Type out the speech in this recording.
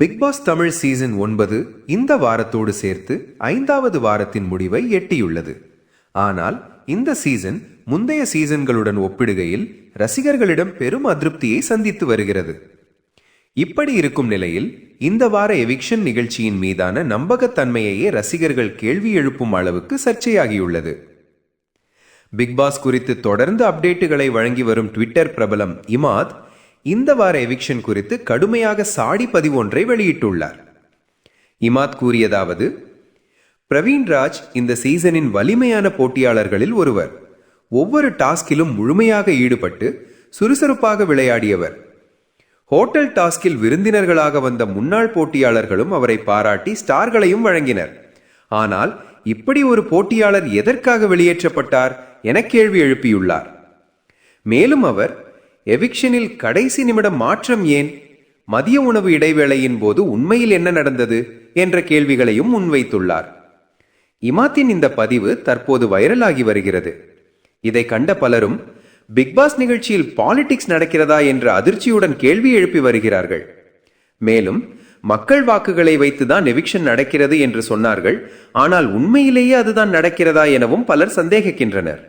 Big pass Tamil season 9 இந்த வாரத்தோடு சேர்த்து 5வது வாரத்தின் முடிவை எட்டியுள்ளது. ஆனால் இந்த சீசன் முந்தைய சீசன்களுடன் ஒப்பிடுகையில் ரசிகர்களிடம் பெரும் அதிருப்தியை சந்தித்து வருகிறது. இப்படி இருக்கும் நிலையில் இந்த வார எவிக்ஷன் நிகழ்ச்சியின் மீதான நம்பகத்தன்மையையே ரசிகர்கள் கேள்வி எழுப்பும் அளவுக்கு சர்ச்சையாகியுள்ளது. பிக் பாஸ் குறித்து தொடர்ந்து அப்டேட்டுகளை வழங்கி வரும் ட்விட்டர் பிரபலம் இமாத் இந்த வார எவிக்ஷன் குறித்து கடுமையாக சாடி பதிவு ஒன்றை வெளியிட்டுள்ளார். இமாத் கூறியதாவது: பிரவீன்ராஜ் இந்த சீசனின் வலிமையான போட்டியாளர்களில் ஒருவர். ஒவ்வொரு டாஸ்கிலும் முழுமையாக ஈடுபட்டு சுறுசுறுப்பாக விளையாடியவர். ஹோட்டல் டாஸ்கில் விருந்தினர்களாக வந்த முன்னாள் போட்டியாளர்களும் அவரை பாராட்டி ஸ்டார்களையும் வழங்கினர். ஆனால் இப்படி ஒரு போட்டியாளர் எதற்காக வெளியேற்றப்பட்டார் என கேள்வி எழுப்பியுள்ளார். மேலும் அவர் எவிக்ஷனில் கடைசி நிமிடம் மாற்றம் ஏன், மதிய உணவு இடைவேளையின் போது உண்மையில் என்ன நடந்தது என்ற கேள்விகளையும் முன்வைத்துள்ளார். இமாத்தின் இந்த பதிவு தற்போது வைரலாகி வருகிறது. இதை கண்ட பலரும் பிக்பாஸ் நிகழ்ச்சியில் பாலிடிக்ஸ் நடக்கிறதா என்ற அதிர்ச்சியுடன் கேள்வி எழுப்பி வருகிறார்கள். மேலும் மக்கள் வாக்குகளை வைத்துதான் எவிக்ஷன் நடக்கிறது என்று சொன்னார்கள். ஆனால் உண்மையிலேயே அதுதான் நடக்கிறதா எனவும் பலர் சந்தேகிக்கின்றனர்.